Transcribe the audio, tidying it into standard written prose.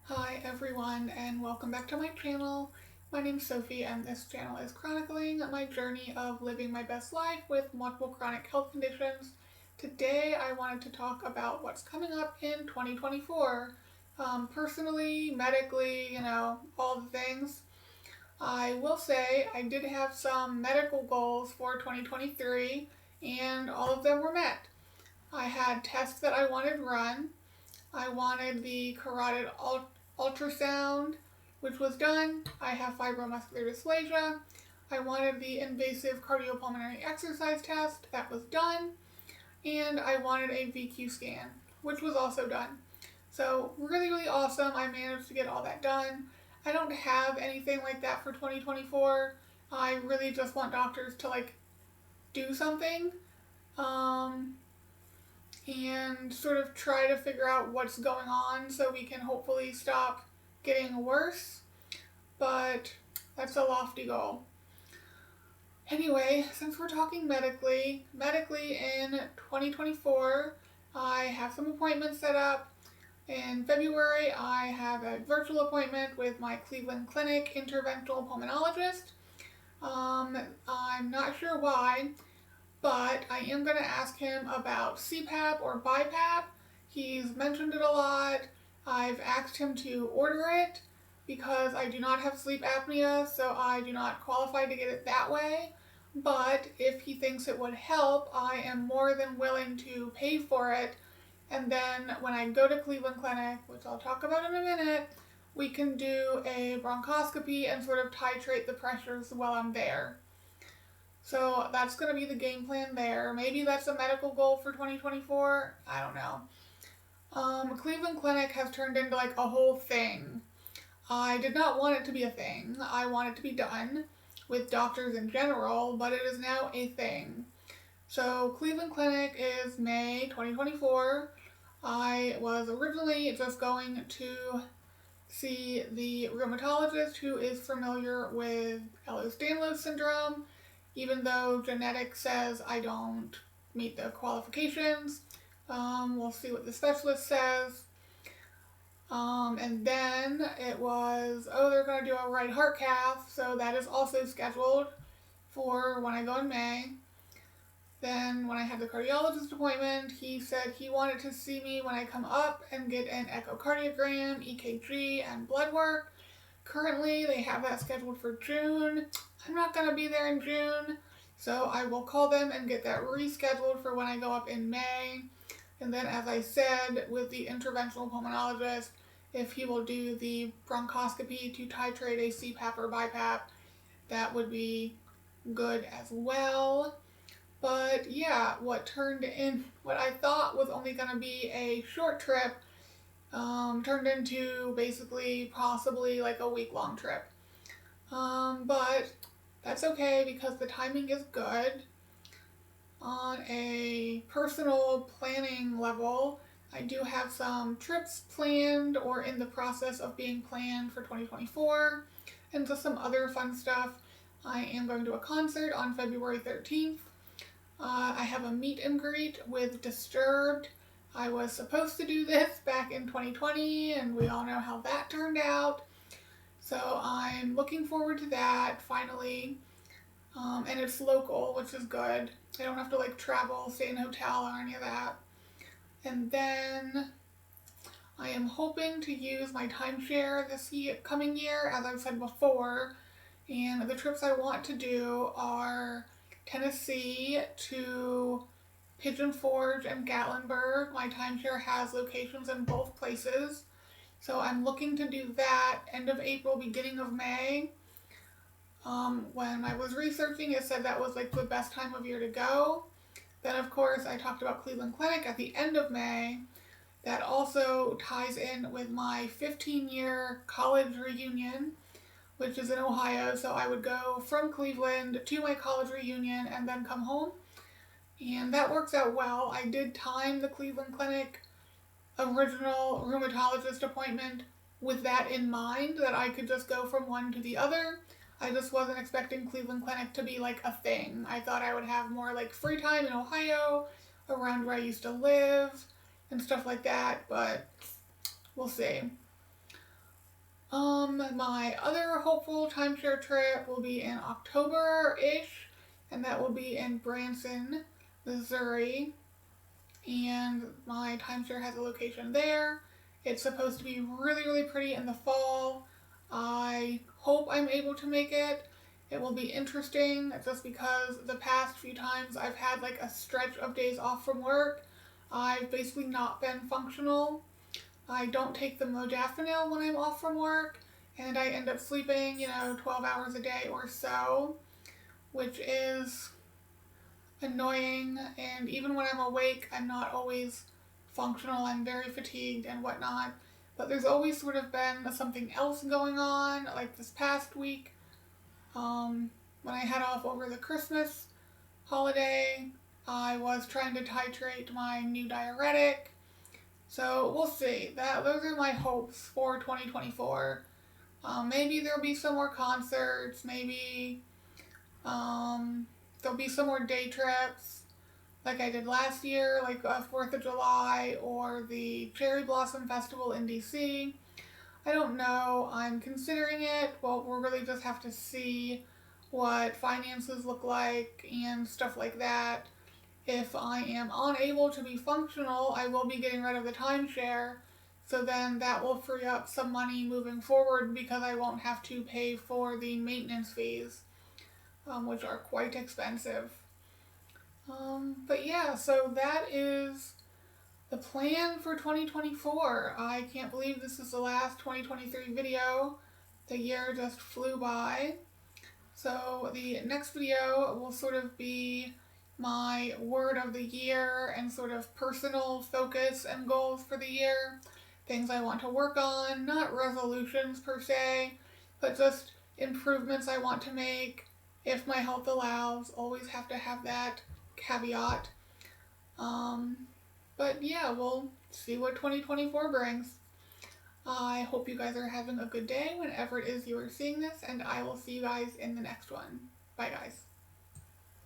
Hi everyone and welcome back to my channel. My name's Sophie and this channel is chronicling my journey of living my best life with multiple chronic health conditions. Today I wanted to talk about what's coming up in 2024. Personally, medically, all the things. I will say I did have some medical goals for 2023 and all of them were met. I had tests that I wanted run. I wanted the carotid ultrasound, which was done. I have fibromuscular dysplasia. I wanted the invasive cardiopulmonary exercise test, that was done. And I wanted a VQ scan, which was also done. So really, really awesome. I managed to get all that done. I don't have anything like that for 2024. I really just want doctors to do something. And sort of try to figure out what's going on so we can hopefully stop getting worse. But that's a lofty goal. Anyway, since we're talking medically in 2024, I have some appointments set up. In February, I have a virtual appointment with my Cleveland Clinic interventional pulmonologist. I'm not sure why, but I am going to ask him about CPAP or BiPAP. He's mentioned it a lot. I've asked him to order it because I do not have sleep apnea, so I do not qualify to get it that way. But if he thinks it would help, I am more than willing to pay for it. And then when I go to Cleveland Clinic, which I'll talk about in a minute, we can do a bronchoscopy and sort of titrate the pressures while I'm there. So that's going to be the game plan there. Maybe that's a medical goal for 2024. I don't know. Cleveland Clinic has turned into a whole thing. I did not want it to be a thing. I want it to be done with doctors in general, but it is now a thing. So Cleveland Clinic is May 2024. I was originally just going to see the rheumatologist who is familiar with Ehlers-Danlos syndrome, even though genetics says I don't meet the qualifications. We'll see what the specialist says. And then it was, they're going to do a right heart cath, so that is also scheduled for when I go in May. Then when I had the cardiologist appointment, he said he wanted to see me when I come up and get an echocardiogram, EKG, and blood work. Currently, they have that scheduled for June. I'm not going to be there in June, so I will call them and get that rescheduled for when I go up in May. And then, as I said, with the interventional pulmonologist, if he will do the bronchoscopy to titrate a CPAP or BiPAP, that would be good as well. But yeah, what I thought was only going to be a short trip turned into basically possibly a week-long trip. But that's okay because the timing is good. On a personal planning level, I do have some trips planned or in the process of being planned for 2024 and just some other fun stuff. I am going to a concert on February 13th. I have a meet and greet with Disturbed. I was supposed to do this back in 2020 and we all know how that turned out. So I'm looking forward to that finally. And it's local, which is good. I don't have to travel, stay in a hotel or any of that. And then I am hoping to use my timeshare this coming year, as I've said before. And the trips I want to do are Tennessee to Pigeon Forge and Gatlinburg. My timeshare has locations in both places. So I'm looking to do that end of April, beginning of May. When I was researching, it said that was the best time of year to go. Then, of course, I talked about Cleveland Clinic at the end of May. That also ties in with my 15-year college reunion, which is in Ohio. So I would go from Cleveland to my college reunion and then come home. And that works out well. I did time the Cleveland Clinic original rheumatologist appointment with that in mind, that I could just go from one to the other. I just wasn't expecting Cleveland Clinic to be a thing. I thought I would have more free time in Ohio, around where I used to live, and stuff like that, but we'll see. My other hopeful timeshare trip will be in October-ish, and that will be in Branson, Missouri. And my timeshare has a location there. It's supposed to be really, really pretty in the fall. I hope I'm able to make it. It will be interesting just because the past few times I've had like a stretch of days off from work, I've basically not been functional. I don't take the modafinil when I'm off from work, and I end up sleeping, 12 hours a day or so, which is annoying. And even when I'm awake, I'm not always functional. I'm very fatigued and whatnot. But there's always sort of been something else going on, like this past week, when I had off over the Christmas holiday, I was trying to titrate my new diuretic. So we'll see. Those are my hopes for 2024. Maybe there'll be some more concerts. Maybe there'll be some more day trips like I did last year, like 4th of July or the Cherry Blossom Festival in DC. I don't know. I'm considering it. Well, we'll really just have to see what finances look like and stuff like that. If I am unable to be functional, I will be getting rid of the timeshare. So then that will free up some money moving forward because I won't have to pay for the maintenance fees, which are quite expensive. But yeah, so that is the plan for 2024. I can't believe this is the last 2023 video. The year just flew by. So the next video will sort of be my word of the year and sort of personal focus and goals for the year. Things I want to work on, not resolutions per se, but just improvements I want to make if my health allows. Always have to have that caveat. But yeah, we'll see what 2024 brings. I hope you guys are having a good day whenever it is you are seeing this, and I will see you guys in the next one. Bye, guys.